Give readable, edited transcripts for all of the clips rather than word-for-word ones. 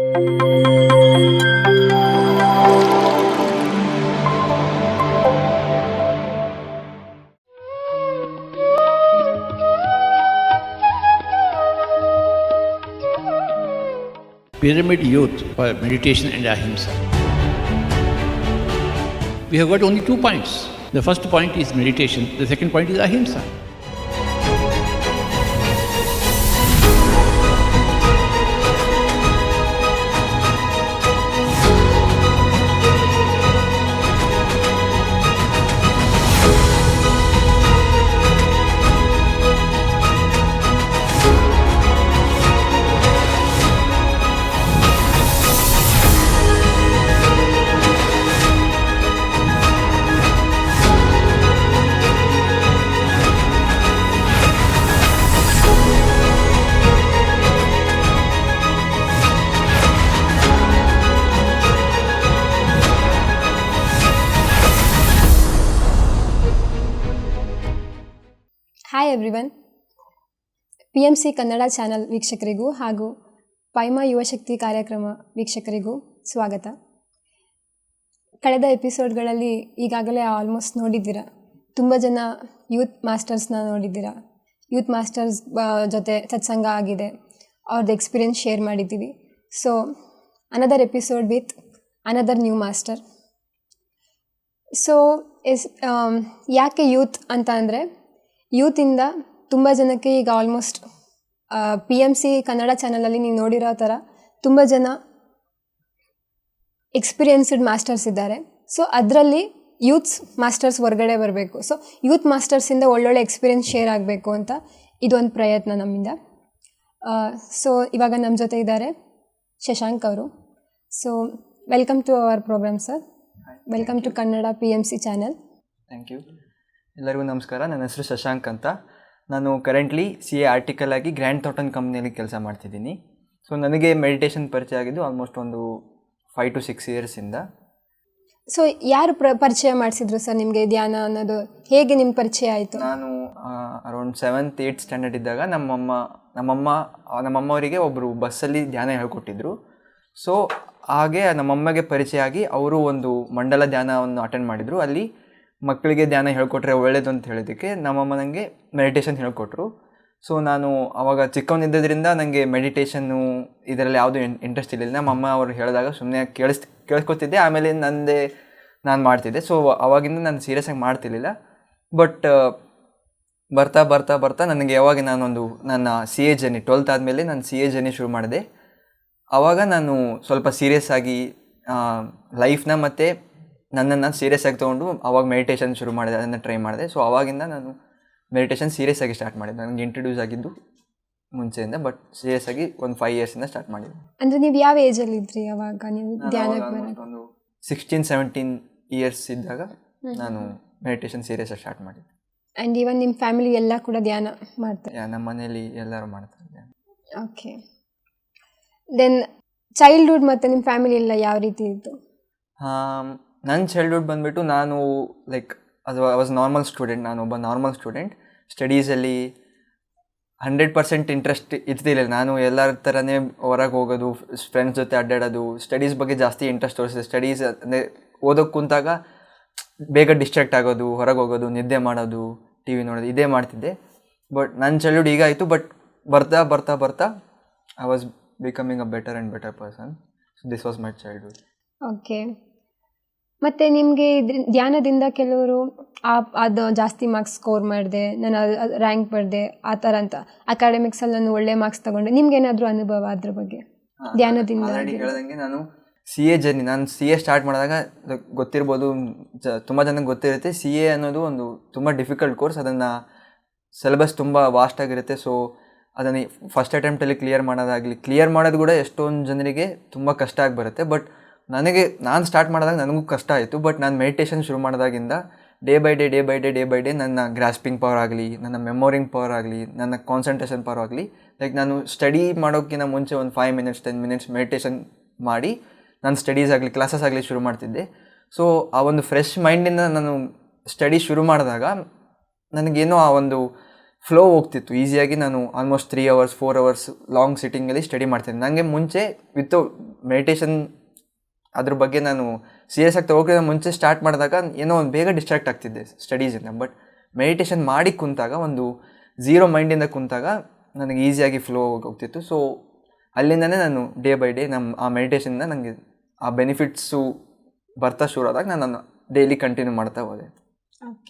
Pyramid Youth for Meditation and Ahimsa. We have got only 2 points. The first point is meditation, the second point is Ahimsa. Hi everyone, PMC Kannada channel ವೀಕ್ಷಕರಿಗೂ ಹಾಗೂ ಪೈಮಾ ಯುವಶಕ್ತಿ ಕಾರ್ಯಕ್ರಮ ವೀಕ್ಷಕರಿಗೂ ಸ್ವಾಗತ. ಕಳೆದ ಎಪಿಸೋಡ್ಗಳಲ್ಲಿ ಈಗಾಗಲೇ almost ನೋಡಿದ್ದೀರಾ, ತುಂಬ ಜನ ಯೂತ್ ಮಾಸ್ಟರ್ಸ್ನ ನೋಡಿದ್ದೀರಾ. ಯೂತ್ ಮಾಸ್ಟರ್ಸ್ ಜೊತೆ ಸತ್ಸಂಗ ಆಗಿದೆ, ಅವ್ರದ್ದು ಎಕ್ಸ್ಪೀರಿಯನ್ಸ್ ಶೇರ್ ಮಾಡಿದ್ದೀವಿ. So another episode with another new master. So ಯಾಕೆ ಯೂತ್ ಅಂತ ಅಂದರೆ, ಯೂತಿಂದ ತುಂಬ ಜನಕ್ಕೆ ಈಗ ಆಲ್ಮೋಸ್ಟ್ PMC ಕನ್ನಡ ಚಾನಲಲ್ಲಿ ನೀವು ನೋಡಿರೋ ಥರ ತುಂಬ ಜನ ಎಕ್ಸ್ಪೀರಿಯನ್ಸ್ಡ್ ಮಾಸ್ಟರ್ಸ್ ಇದ್ದಾರೆ. ಸೊ ಅದರಲ್ಲಿ ಯೂತ್ಸ್ ಮಾಸ್ಟರ್ಸ್ ಹೊರಗಡೆ ಬರಬೇಕು. ಸೊ ಯೂತ್ ಮಾಸ್ಟರ್ಸಿಂದ ಒಳ್ಳೊಳ್ಳೆ ಎಕ್ಸ್ಪೀರಿಯನ್ಸ್ ಶೇರ್ ಆಗಬೇಕು ಅಂತ ಇದೊಂದು ಪ್ರಯತ್ನ ನಮ್ಮಿಂದ. ಸೊ ಇವಾಗ ನಮ್ಮ ಜೊತೆ ಇದ್ದಾರೆ ಶಶಾಂಕ್ ಅವರು. So welcome to our program sir. Welcome to Kannada PMC channel. Thank you. ಎಲ್ಲರಿಗೂ ನಮಸ್ಕಾರ. ನನ್ನ ಹೆಸರು ಶಶಾಂಕ್ ಅಂತ. ನಾನು ಕರೆಂಟ್ಲಿ CA ಆರ್ಟಿಕಲ್ ಆಗಿ ಗ್ರ್ಯಾಂಡ್ ಥಾಟನ್ ಕಂಪ್ನಿಯಲ್ಲಿ ಕೆಲಸ ಮಾಡ್ತಿದ್ದೀನಿ. ಸೊ ನನಗೆ ಮೆಡಿಟೇಷನ್ ಪರಿಚಯ ಆಗಿದ್ದು ಆಲ್ಮೋಸ್ಟ್ ಒಂದು 5 to 6 ಇಯರ್ಸಿಂದ. ಸೊ ಯಾರು ಪರಿಚಯ ಮಾಡಿಸಿದ್ರು ಸರ್ ನಿಮಗೆ ಧ್ಯಾನ ಅನ್ನೋದು? ಹೇಗೆ ನಿಮ್ಮ ಪರಿಚಯ ಆಯಿತು? ನಾನು ಅರೌಂಡ್ 7th 8th ಸ್ಟ್ಯಾಂಡರ್ಡ್ ಇದ್ದಾಗ ನಮ್ಮಮ್ಮವರಿಗೆ ಒಬ್ಬರು ಬಸ್ಸಲ್ಲಿ ಧ್ಯಾನ ಹೇಳ್ಕೊಟ್ಟಿದ್ರು. ಸೊ ಹಾಗೆ ನಮ್ಮಮ್ಮಗೆ ಪರಿಚಯ ಆಗಿ ಅವರು ಒಂದು ಮಂಡಲ ಧ್ಯಾನವನ್ನು ಅಟೆಂಡ್ ಮಾಡಿದರು. ಅಲ್ಲಿ ಮಕ್ಕಳಿಗೆ ಧ್ಯಾನ ಹೇಳ್ಕೊಟ್ರೆ ಒಳ್ಳೇದು ಅಂತ ಹೇಳಿದ್ದಕ್ಕೆ ನಮ್ಮಮ್ಮ ನನಗೆ ಮೆಡಿಟೇಷನ್ ಹೇಳ್ಕೊಟ್ರು. ಸೊ ನಾನು ಆವಾಗ ಚಿಕ್ಕವನಿದ್ದರಿಂದ ನನಗೆ ಮೆಡಿಟೇಷನ್ನು ಇದರಲ್ಲಿ ಯಾವುದೂ ಇಂಟ್ರೆಸ್ಟ್ ಇರಲಿಲ್ಲ. ನಮ್ಮಮ್ಮ ಅವರು ಹೇಳಿದಾಗ ಸುಮ್ಮನೆ ಕೇಳಿಸ್ಕೊತಿದ್ದೆ, ಆಮೇಲೆ ನಾನು ಮಾಡ್ತಿದ್ದೆ. ಸೊ ಆವಾಗಿಂದ ನಾನು ಸೀರಿಯಸ್ಸಾಗಿ ಮಾಡ್ತಿರ್ಲಿಲ್ಲ. ಬಟ್ ಬರ್ತಾ ಬರ್ತಾ ಬರ್ತಾ ನನಗೆ ಯಾವಾಗ ನನ್ನ CA ಜರ್ನಿ 12th ಆದಮೇಲೆ ನಾನು CA ಜರ್ನಿ ಶುರು ಮಾಡಿದೆ. ಆವಾಗ ನಾನು ಸ್ವಲ್ಪ ಸೀರಿಯಸ್ ಆಗಿ ಲೈಫ್ನ ಮತ್ತು ನನ್ನನ್ನು ಸೀರಿಯಸ್ ಆಗಿ ತೊಗೊಂಡು ಆವಾಗ ಮೆಡಿಟೇಷನ್ ಶುರು ಮಾಡಿದೆ, ಅದನ್ನು ಟ್ರೈ ಮಾಡಿದೆ. ಸೊ ಆವಾಗಿಂದ ನಾನು ಮೆಡಿಟೇಷನ್ ಸೀರಿಯಸ್ ಆಗಿ ಸ್ಟಾರ್ಟ್ ಮಾಡಿದ್ದೆ. ನನಗೆ ಇಂಟ್ರೊಡ್ಯೂಸ್ ಆಗಿದ್ದು ಮುಂಚೆಯಿಂದ, ಬಟ್ ಸೀರಿಯಸ್ ಆಗಿ ಒಂದು 5 ಇಯರ್ಸಿಂದ ಸ್ಟಾರ್ಟ್ ಮಾಡಿದ್ದೆ. ಅಂದರೆ ನೀವು ಯಾವ ಏಜಲ್ಲಿ ಇದ್ರಿ ಅವಾಗ ನೀವು ಧ್ಯಾನಕ್ಕೆ ಬರೋದು? ಒಂದು 16-17 ಇಯರ್ಸ್ ಇದ್ದಾಗ ನಾನು ಮೆಡಿಟೇಷನ್ ಸೀರಿಯಸ್ ಆಗಿ ಸ್ಟಾರ್ಟ್ ಮಾಡಿದ್ದೆ. ಆ್ಯಂಡ್ ಈವನ್ ನಿಮ್ಮ ಫ್ಯಾಮಿಲಿ ಎಲ್ಲ ಕೂಡ ಧ್ಯಾನ ಮಾಡ್ತಾರೆ? ನಮ್ಮ ಮನೇಲಿ ಎಲ್ಲರೂ ಮಾಡ್ತಾರೆ. ಓಕೆ. ದೆನ್ ಚೈಲ್ಡ್ಹುಡ್ ಮತ್ತು ನಿಮ್ಮ ಫ್ಯಾಮಿಲಿ ಎಲ್ಲ ಯಾವ ರೀತಿ ಇತ್ತು? ನನ್ನ ಚೈಲ್ಡ್ಹುಡ್ ಬಂದುಬಿಟ್ಟು ನಾನು ಐ ವಾಸ್ ನಾರ್ಮಲ್ ಸ್ಟೂಡೆಂಟ್. ನಾನು ಒಬ್ಬ ನಾರ್ಮಲ್ ಸ್ಟೂಡೆಂಟ್. ಸ್ಟಡೀಸಲ್ಲಿ 100% ಇಂಟ್ರೆಸ್ಟ್ ಇರ್ತಿಲ್ಲ. ನಾನು ಎಲ್ಲರ ಥರನೇ ಹೊರಗೆ ಹೋಗೋದು, ಫ್ರೆಂಡ್ಸ್ ಜೊತೆ ಅಡ್ಡಾಡೋದು, ಸ್ಟಡೀಸ್ ಬಗ್ಗೆ ಜಾಸ್ತಿ ಇಂಟ್ರೆಸ್ಟ್ ತೋರಿಸಿದೆ. ಸ್ಟಡೀಸ್ ಅಂದರೆ ಓದೋಕ್ಕೆ ಕುಂತಾಗ ಬೇಗ ಡಿಸ್ಟ್ರಾಕ್ಟ್ ಆಗೋದು, ಹೊರಗೆ ಹೋಗೋದು, ನಿದ್ದೆ ಮಾಡೋದು, TV ನೋಡೋದು, ಇದೇ ಮಾಡ್ತಿದ್ದೆ. ಬಟ್ ನನ್ನ ಚೈಲ್ಡ್ಹುಡ್ ಈಗ ಆಯಿತು. ಬಟ್ ಬರ್ತಾ ಬರ್ತಾ ಬರ್ತಾ I was becoming a better and better person. So this was my childhood. Okay. ಮತ್ತು ನಿಮಗೆ ಧ್ಯಾನದಿಂದ ಕೆಲವರು ಅದು ಜಾಸ್ತಿ ಮಾರ್ಕ್ಸ್ ಸ್ಕೋರ್ ಮಾಡಿದೆ, ನಾನು ರ್ಯಾಂಕ್ ಪಡೆದೆ ಆ ಥರ ಅಂತ, ಅಕಾಡೆಮಿಕ್ಸಲ್ಲಿ ನಾನು ಒಳ್ಳೆ ಮಾರ್ಕ್ಸ್ ತೊಗೊಂಡೆ. ನಿಮ್ಗೇನಾದರೂ ಅನುಭವ ಅದ್ರ ಬಗ್ಗೆ ಧ್ಯಾನದಿಂದ? ಹೇಳ್ದಂಗೆ ನಾನು CA ಸ್ಟಾರ್ಟ್ ಮಾಡಿದಾಗ ಗೊತ್ತಿರ್ಬೋದು, ತುಂಬ ಜನಕ್ಕೆ ಗೊತ್ತಿರುತ್ತೆ, CA ಅನ್ನೋದು ಒಂದು ತುಂಬ ಡಿಫಿಕಲ್ಟ್ ಕೋರ್ಸ್. ಅದನ್ನು ಸಿಲೆಬಸ್ ತುಂಬ ವಾಸ್ಟ್ ಆಗಿರುತ್ತೆ. ಸೊ ಅದನ್ನು ಫಸ್ಟ್ ಅಟೆಂಪ್ಟಲ್ಲಿ ಕ್ಲಿಯರ್ ಮಾಡೋದು ಕೂಡ ಎಷ್ಟೊಂದು ಜನರಿಗೆ ತುಂಬ ಕಷ್ಟ ಆಗಿ ಬರುತ್ತೆ. ಬಟ್ ನಾನು ಸ್ಟಾರ್ಟ್ ಮಾಡಿದಾಗ ನನಗೂ ಕಷ್ಟ ಆಯಿತು. ಬಟ್ ನಾನು ಮೆಡಿಟೇಷನ್ ಶುರು ಮಾಡಿದಾಗಿಂದ ಡೇ ಬೈ ಡೇ ನನ್ನ ಗ್ರಾಸ್ಪಿಂಗ್ ಪವರ್ ಆಗಲಿ, ನನ್ನ ಮೆಮೊರಿಂಗ್ ಪವರ್ ಆಗಲಿ, ನನ್ನ ಕಾನ್ಸಂಟ್ರೇಷನ್ ಪವರ್ ಆಗಲಿ, ನಾನು ಸ್ಟಡಿ ಮಾಡೋಕ್ಕಿಂತ ಮುಂಚೆ ಒಂದು 5 minutes 10 minutes ಮೆಡಿಟೇಷನ್ ಮಾಡಿ ನಾನು ಸ್ಟಡೀಸ್ ಆಗಲಿ ಕ್ಲಾಸಸ್ ಆಗಲಿ ಶುರು ಮಾಡ್ತಿದ್ದೆ. ಸೊ ಆ ಒಂದು ಫ್ರೆಶ್ ಮೈಂಡಿಂದ ನಾನು ಸ್ಟಡಿ ಶುರು ಮಾಡಿದಾಗ ನನಗೇನೋ ಆ ಒಂದು ಫ್ಲೋ ಹೋಗ್ತಿತ್ತು ಈಸಿಯಾಗಿ. ನಾನು ಆಲ್ಮೋಸ್ಟ್ 3 hours 4 hours ಲಾಂಗ್ ಸಿಟ್ಟಿಂಗಲ್ಲಿ ಸ್ಟಡಿ ಮಾಡ್ತಿದ್ದೆ. ನನಗೆ ಮುಂಚೆ ಮೆಡಿಟೇಷನ್ ಅದ್ರ ಬಗ್ಗೆ ನಾನು ಸೀರಿಯಸ್ ಆಗಿ ತಗೋಕ್ಕಿಂತ ಮುಂಚೆ ಸ್ಟಾರ್ಟ್ ಮಾಡಿದಾಗ ಏನೋ ಒಂದು ಬೇಗ ಡಿಸ್ಟ್ರಾಕ್ಟ್ ಆಗ್ತಿದ್ದೆ ಸ್ಟಡೀಸಿಂದ. ಬಟ್ ಮೆಡಿಟೇಷನ್ ಮಾಡಿ ಕುಂತಾಗ, ಒಂದು ಝೀರೋ ಮೈಂಡಿಂದ ಕುಂತಾಗ ನನಗೆ ಈಸಿಯಾಗಿ ಫ್ಲೋ ಹೋಗ್ತಿತ್ತು. ಸೊ ಅಲ್ಲಿಂದನೇ ನಾನು ಡೇ ಬೈ ಡೇ ಆ ಮೆಡಿಟೇಷನ್ನ ನನಗೆ ಆ ಬೆನಿಫಿಟ್ಸು ಬರ್ತಾ ಶುರು ಆದಾಗ ನಾನು ಡೈಲಿ ಕಂಟಿನ್ಯೂ ಮಾಡ್ತಾ ಹೋದೆ.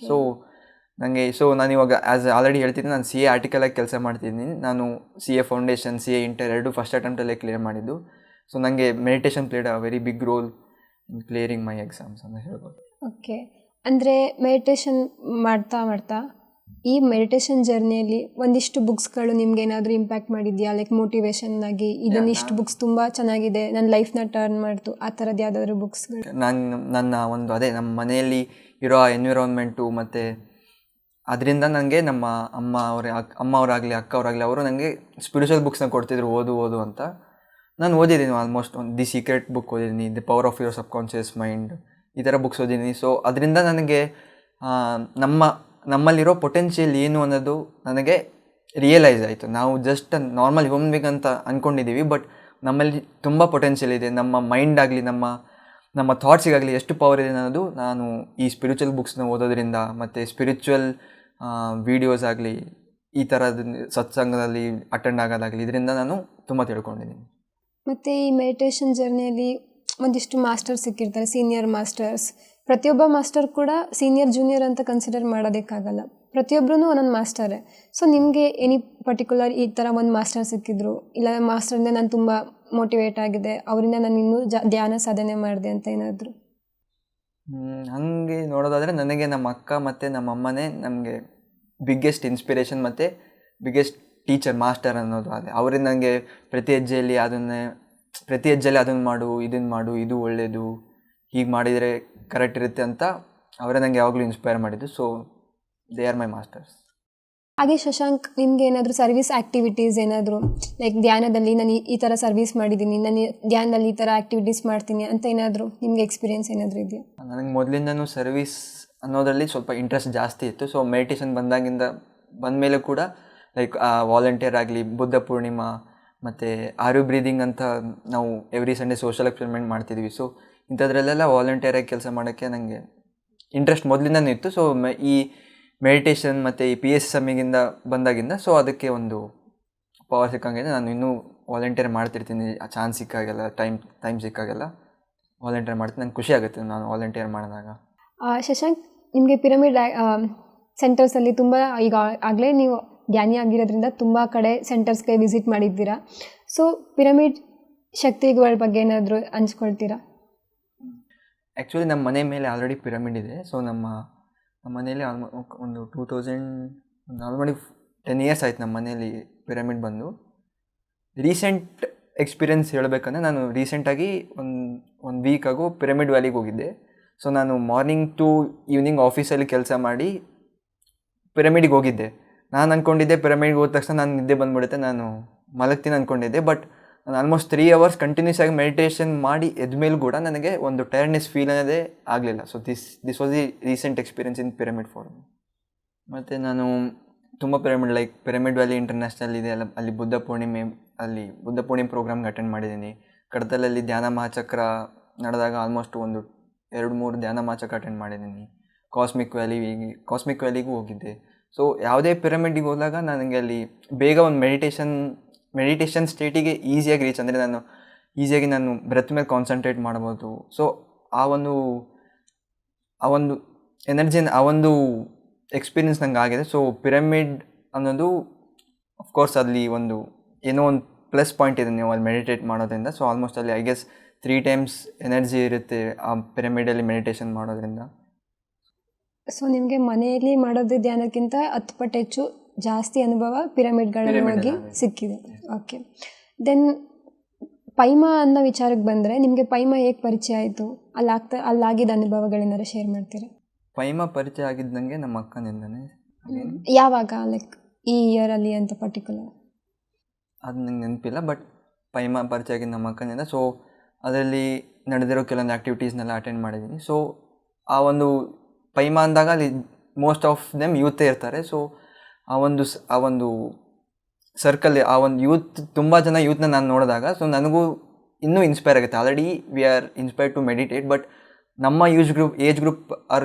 ಸೊ ನಾನು ಇವಾಗ ಆಲ್ರೆಡಿ ಹೇಳ್ತಿದ್ದೀನಿ, ನಾನು CA ಆರ್ಟಿಕಲಾಗಿ ಕೆಲಸ ಮಾಡ್ತಿದ್ದೀನಿ. ನಾನು CA ಫೌಂಡೇಶನ್, CA ಇಂಟರ್ ಎರಡು ಫಸ್ಟ್ ಅಟೆಂಪ್ಟಲ್ಲೇ ಕ್ಲಿಯರ್ ಮಾಡಿದ್ದು. ಸೊ ನನಗೆ meditation played a very big role in clearing my exams ಅಂತ ಹೇಳ್ಬೋದು. ಓಕೆ, ಅಂದರೆ ಮೆಡಿಟೇಷನ್ ಮಾಡ್ತಾ ಮಾಡ್ತಾ ಈ ಮೆಡಿಟೇಷನ್ ಜರ್ನಿಯಲ್ಲಿ ಒಂದಿಷ್ಟು ಬುಕ್ಸ್ಗಳು ನಿಮ್ಗೆ ಏನಾದರೂ ಇಂಪ್ಯಾಕ್ಟ್ ಮಾಡಿದೆಯಾ? ಲೈಕ್ ಮೋಟಿವೇಶನ್ ಆಗಿ ಇದನ್ನಿಷ್ಟು ಬುಕ್ಸ್ ತುಂಬ ಚೆನ್ನಾಗಿದೆ, ನನ್ನ ಲೈಫ್ನ ಟರ್ನ್ ಮಾಡ್ತು, ಆ ಥರದ್ದು ಯಾವುದಾದ್ರೂ ಬುಕ್ಸ್ಗಳು? ನನ್ನ ನಮ್ಮ ಮನೆಯಲ್ಲಿ ಇರೋ ಎನ್ವಿರಾನ್ಮೆಂಟು ಮತ್ತು ಅದರಿಂದ ನನಗೆ ನಮ್ಮ ಅಮ್ಮವರಾಗಲಿ ಅಕ್ಕವರಾಗಲಿ ಅವರು ನನಗೆ ಸ್ಪಿರಿಚುವಲ್ ಬುಕ್ಸ್ನ ಕೊಡ್ತಿದ್ರು, ಓದು ಅಂತ. ನಾನು ಓದಿದ್ದೀನಿ ಆಲ್ಮೋಸ್ಟ್. ದಿ ಸೀಕ್ರೆಟ್ ಬುಕ್ ಓದಿದ್ದೀನಿ, the power of your subconscious mind, ಈ ಥರ ಬುಕ್ಸ್ ಓದಿದ್ದೀನಿ. ಸೊ ಅದರಿಂದ ನನಗೆ ನಮ್ಮಲ್ಲಿರೋ ಪೊಟೆನ್ಷಿಯಲ್ ಏನು ಅನ್ನೋದು ನನಗೆ ರಿಯಲೈಸ್ ಆಯಿತು. ನಾವು ಜಸ್ಟ್ ನಾರ್ಮಲ್ ಹ್ಯೂಮನ್ ಬೀಯಿಂಗ್ ಅಂತ ಅಂದ್ಕೊಂಡಿದ್ದೀವಿ, ಬಟ್ ನಮ್ಮಲ್ಲಿ ತುಂಬ ಪೊಟೆನ್ಷಿಯಲ್ ಇದೆ. ನಮ್ಮ ಮೈಂಡ್ ಆಗಲಿ ನಮ್ಮ ಥಾಟ್ಸಿಗಾಗಲಿ ಎಷ್ಟು ಪವರ್ ಇದೆ ಅನ್ನೋದು ನಾನು ಈ ಸ್ಪಿರಿಚುವಲ್ ಬುಕ್ಸ್ನ ಓದೋದ್ರಿಂದ ಮತ್ತು ಸ್ಪಿರಿಚುವಲ್ ವೀಡಿಯೋಸ್ ಆಗಲಿ, ಈ ಥರದ ಸತ್ಸಂಗದಲ್ಲಿ ಅಟೆಂಡ್ ಆಗೋದಾಗಲಿ, ಇದರಿಂದ ನಾನು ತುಂಬ ತಿಳ್ಕೊಂಡಿದ್ದೀನಿ. ಮತ್ತು ಈ ಮೆಡಿಟೇಷನ್ ಜರ್ನಿಯಲ್ಲಿ ಒಂದಿಷ್ಟು ಮಾಸ್ಟರ್ಸ್ ಸಿಕ್ಕಿರ್ತಾರೆ, ಸೀನಿಯರ್ ಮಾಸ್ಟರ್ಸ್. ಪ್ರತಿಯೊಬ್ಬ ಮಾಸ್ಟರ್ ಕೂಡ ಸೀನಿಯರ್ ಜೂನಿಯರ್ ಅಂತ ಕನ್ಸಿಡರ್ ಮಾಡೋದಕ್ಕಾಗಲ್ಲ, ಪ್ರತಿಯೊಬ್ಬರೂ ಒಂದೊಂದು ಮಾಸ್ಟರೇ. ಸೊ ನಿಮಗೆ ಎನಿ ಪರ್ಟಿಕ್ಯುಲರ್ ಈ ಥರ ಒಂದು ಮಾಸ್ಟರ್ ಸಿಕ್ಕಿದ್ರು, ಇಲ್ಲ ಮಾಸ್ಟರಿಂದ ನಾನು ತುಂಬ ಮೋಟಿವೇಟ್ ಆಗಿದೆ, ಅವರಿಂದ ನಾನು ಇನ್ನೂ ಧ್ಯಾನ ಸಾಧನೆ ಮಾಡಿದೆ ಅಂತ ಏನಾದರೂ? ಹಾಗೆ ನೋಡೋದಾದರೆ ನನಗೆ ನಮ್ಮ ಅಕ್ಕ ಮತ್ತು ನಮ್ಮ ಅಮ್ಮನೇ ನಮಗೆ ಬಿಗ್ಗೆಸ್ಟ್ ಇನ್ಸ್ಪಿರೇಷನ್ ಮತ್ತು ಬಿಗ್ಗೆಸ್ಟ್ ಟೀಚರ್, ಮಾಸ್ಟರ್ ಅನ್ನೋದು. ಅದೇ ಅವರಿಂದ ನನಗೆ ಪ್ರತಿ ಹೆಜ್ಜೆಯಲ್ಲಿ ಅದನ್ನು ಮಾಡು, ಇದನ್ನು ಮಾಡು, ಇದು ಒಳ್ಳೆಯದು, ಹೀಗೆ ಮಾಡಿದರೆ ಕರೆಕ್ಟ್ ಇರುತ್ತೆ ಅಂತ ಅವರೇ ನನಗೆ ಯಾವಾಗಲೂ ಇನ್ಸ್ಪೈರ್ ಮಾಡಿದ್ದು. So they are my masters. ಹಾಗೆ ಶಶಾಂಕ್, ನಿಮಗೆ ಏನಾದರೂ ಸರ್ವಿಸ್ ಆ್ಯಕ್ಟಿವಿಟೀಸ್ ಏನಾದರೂ, ಲೈಕ್ ಧ್ಯಾನದಲ್ಲಿ ನಾನು ಈ ಥರ ಸರ್ವಿಸ್ ಮಾಡಿದ್ದೀನಿ, ನಾನು ಧ್ಯಾನದಲ್ಲಿ ಈ ಥರ ಆ್ಯಕ್ಟಿವಿಟೀಸ್ ಮಾಡ್ತೀನಿ ಅಂತ ಏನಾದರೂ ನಿಮಗೆ ಎಕ್ಸ್ಪೀರಿಯನ್ಸ್ ಏನಾದರೂ ಇದೆಯಾ? ನನಗೆ ಮೊದಲಿಂದನೂ ಸರ್ವಿಸ್ ಅನ್ನೋದರಲ್ಲಿ ಸ್ವಲ್ಪ ಇಂಟ್ರೆಸ್ಟ್ ಜಾಸ್ತಿ ಇತ್ತು. ಸೊ ಮೆಡಿಟೇಷನ್ ಬಂದಮೇಲೆ ಕೂಡ ಲೈಕ್ ವಾಲಂಟಿಯರ್ ಆಗಲಿ, ಬುದ್ಧ ಪೂರ್ಣಿಮಾ ಮತ್ತು ಆರು ಬ್ರೀದಿಂಗ್ ಅಂತ ನಾವು ಎವ್ರಿ ಸಂಡೇ ಸೋಷಲ್ ಎಕ್ಸ್ಪೆರಿಮೆಂಟ್ ಮಾಡ್ತಿದ್ವಿ. ಸೊ ಇಂಥದ್ರಲ್ಲೆಲ್ಲ ವಾಲಂಟಿಯರಾಗಿ ಕೆಲಸ ಮಾಡೋಕ್ಕೆ ನನಗೆ ಇಂಟ್ರೆಸ್ಟ್ ಮೊದಲಿಂದನೂ ಇತ್ತು. ಸೊ ಈ ಮೆಡಿಟೇಷನ್ ಮತ್ತು ಈ PSSMಗಿಂದ ಬಂದಾಗಿಂದ ಸೊ ಅದಕ್ಕೆ ಒಂದು ಪವರ್ ಸಿಕ್ಕಂಗಿದೆ. ನಾನು ಇನ್ನೂ ವಾಲಂಟಿಯರ್ ಮಾಡ್ತಿರ್ತೀನಿ, ಚಾನ್ಸ್ ಸಿಕ್ಕಾಗೆಲ್ಲ, ಟೈಮ್ ಸಿಕ್ಕಾಗೆಲ್ಲ ವಾಲಂಟಿಯರ್ ಮಾಡ್ತೀನಿ. ನಂಗೆ ಖುಷಿ ಆಗುತ್ತೆ ನಾನು ವಾಲಂಟಿಯರ್ ಮಾಡಿದಾಗ. ಶಶಾಂಕ್, ನಿಮಗೆ ಪಿರಮಿಡ್ ಸೆಂಟರ್ಸಲ್ಲಿ ತುಂಬ ಈಗ ಆಗಲೇ ನೀವು ಜ್ಞಾನಿ ಆಗಿರೋದ್ರಿಂದ ತುಂಬ ಕಡೆ ಸೆಂಟರ್ಸ್ಗೆ ವಿಸಿಟ್ ಮಾಡಿದ್ದೀರಾ. ಸೊ ಪಿರಮಿಡ್ ಶಕ್ತಿಗಳ ಬಗ್ಗೆ ಏನಾದರೂ ಹಂಚ್ಕೊಳ್ತೀರಾ? ಆ್ಯಕ್ಚುಲಿ ನಮ್ಮ ಮನೆ ಮೇಲೆ ಆಲ್ರೆಡಿ ಪಿರಮಿಡ್ ಇದೆ. ಸೊ ನಮ್ಮ ಮನೆಯಲ್ಲಿ ಒಂದು 2000 ಆಲ್ರೆಡಿ 10 years ಆಯ್ತು ನಮ್ಮ ಮನೆಯಲ್ಲಿ ಪಿರಮಿಡ್ ಬಂದು. ರೀಸೆಂಟ್ ಎಕ್ಸ್ಪೀರಿಯೆನ್ಸ್ ಹೇಳಬೇಕಂದ್ರೆ, ನಾನು ರೀಸೆಂಟಾಗಿ ಒಂದು ವೀಕ್ ಆಗೋ ಪಿರಮಿಡ್ ವ್ಯಾಲಿಗೆ ಹೋಗಿದ್ದೆ. ಸೊ ನಾನು ಮಾರ್ನಿಂಗ್ ಟು ಈವ್ನಿಂಗ್ ಆಫೀಸಲ್ಲಿ ಕೆಲಸ ಮಾಡಿ ಪಿರಮಿಡಿಗೆ ಹೋಗಿದ್ದೆ. ನಾನು ಅಂದ್ಕೊಂಡಿದ್ದೆ ಪಿರಮಿಡ್ಗೆ ಹೋದ ತಕ್ಷಣ ನಾನು ನಿದ್ದೆ ಬಂದುಬಿಡುತ್ತೆ, ನಾನು ಮಲಗ್ತೀನಿ ಅಂದ್ಕೊಂಡಿದ್ದೆ. ಬಟ್ ನಾನು ಆಲ್ಮೋಸ್ಟ್ 3 hours ಕಂಟಿನ್ಯೂಸ್ ಆಗಿ ಮೆಡಿಟೇಷನ್ ಮಾಡಿ ಎದ್ಮೇಲೆ ಕೂಡ ನನಗೆ ಒಂದು ಟೈರ್ಡ್ನೆಸ್ ಫೀಲ್ ಅನ್ನೋದೇ ಆಗಲಿಲ್ಲ. So this was the recent experience in pyramid for me. ಮತ್ತು ನಾನು ತುಂಬ pyramid, like pyramid valley international ಇದೆ, ಅಲ್ಲಿ ಬುದ್ಧ ಪೂರ್ಣಿಮೆ ಪ್ರೋಗ್ರಾಮ್ಗೆ ಅಟೆಂಡ್ ಮಾಡಿದ್ದೀನಿ. ಕಡತಲಲ್ಲಿ ಧ್ಯಾನ ಮಹಾಚಕ್ರ ನಡೆದಾಗ ಆಲ್ಮೋಸ್ಟ್ ಒಂದು 2-3 ಧ್ಯಾನ ಮಹಾಚಕ್ರ ಅಟೆಂಡ್ ಮಾಡಿದ್ದೀನಿ. ಕಾಸ್ಮಿಕ್ ವ್ಯಾಲಿಗೂ ಹೋಗಿದ್ದೆ. ಸೊ ಯಾವುದೇ ಪಿರಮಿಡ್ಗೆ ಹೋದಾಗ ನನಗೆ ಅಲ್ಲಿ ಬೇಗ ಒಂದು ಮೆಡಿಟೇಷನ್ ಸ್ಟೇಟಿಗೆ ಈಸಿಯಾಗಿ ರೀಚ್, ಅಂದರೆ ಈಸಿಯಾಗಿ ನಾನು ಬ್ರೆತ್ ಮೇಲೆ ಕಾನ್ಸಂಟ್ರೇಟ್ ಮಾಡ್ಬೋದು. ಸೊ ಆ ಒಂದು ಎನರ್ಜಿನ, ಆ ಒಂದು ಎಕ್ಸ್ಪೀರಿಯನ್ಸ್ ನಂಗೆ ಆಗಿದೆ. ಸೊ ಪಿರಮಿಡ್ ಅನ್ನೋದು ಅಫ್ಕೋರ್ಸ್ ಅಲ್ಲಿ ಏನೋ ಒಂದು ಪ್ಲಸ್ ಪಾಯಿಂಟ್ ಇದೆ ನೀವು ಅಲ್ಲಿ ಮೆಡಿಟೇಟ್ ಮಾಡೋದ್ರಿಂದ. ಸೊ ಆಲ್ಮೋಸ್ಟ್ ಅಲ್ಲಿ ಐ ಗೆಸ್ 3 times ಎನರ್ಜಿ ಇರುತ್ತೆ ಆ ಪಿರಮಿಡಲ್ಲಿ ಮೆಡಿಟೇಷನ್ ಮಾಡೋದ್ರಿಂದ. ಸೊ ನಿಮಗೆ ಮನೆಯಲ್ಲಿ ಮಾಡೋದು ಧ್ಯಾನಕ್ಕಿಂತ 10 ಪಟ್ಟು ಹೆಚ್ಚು ಜಾಸ್ತಿ ಅನುಭವ ಪಿರಮಿಡ್ಗಳಲ್ಲಿ ಹೋಗಿ ಸಿಕ್ಕಿದೆ. ಓಕೆ, ದೆನ್ ಪೈಮಾ ಅನ್ನೋ ವಿಚಾರಕ್ಕೆ ಬಂದರೆ, ನಿಮಗೆ ಪೈಮಾ ಹೇಗೆ ಪರಿಚಯ ಆಯಿತು? ಅಲ್ಲಾಗಿದ್ದ ಅನುಭವಗಳೇನಾರು ಶೇರ್ ಮಾಡ್ತೀರಾ? ಪೈಮಾ ಪರಿಚಯ ಆಗಿದ್ದಂಗೆ ನಮ್ಮ ಅಕ್ಕನಿಂದನೇ. ಯಾವಾಗ, ಲೈಕ್ ಈ ಇಯರಲ್ಲಿ ಅಂತ ಪರ್ಟಿಕ್ಯುಲರ್? ಅದು ನಂಗೆ ನೆನಪಿಲ್ಲ, ಬಟ್ ಪೈಮಾ ಪರಿಚಯ ಆಗಿದ್ದು ನಮ್ಮ ಅಕ್ಕನಿಂದ. ಸೊ ಅದರಲ್ಲಿ ನಡೆದಿರೋ ಕೆಲವೊಂದು ಆ್ಯಕ್ಟಿವಿಟೀಸ್ನೆಲ್ಲ ಅಟೆಂಡ್ ಮಾಡಿದ್ದೀನಿ. ಸೊ ಆ ಒಂದು ಪೈಮಾ ಅಂದಾಗ ಅಲ್ಲಿ ಮೋಸ್ಟ್ ಆಫ್ ದೆಮ್ ಯೂತೇ ಇರ್ತಾರೆ. ಸೊ ಆ ಒಂದು ಸರ್ಕಲ್, ಆ ಒಂದು ತುಂಬ ಜನ ಯೂತ್ನ ನಾನು ನೋಡಿದಾಗ, ಸೊ ನನಗೂ ಇನ್ನೂ ಇನ್ಸ್ಪೈರ್ ಆಗುತ್ತೆ. Already we are inspired to meditate, but ನಮ್ಮ ಏಜ್ ಗ್ರೂಪ್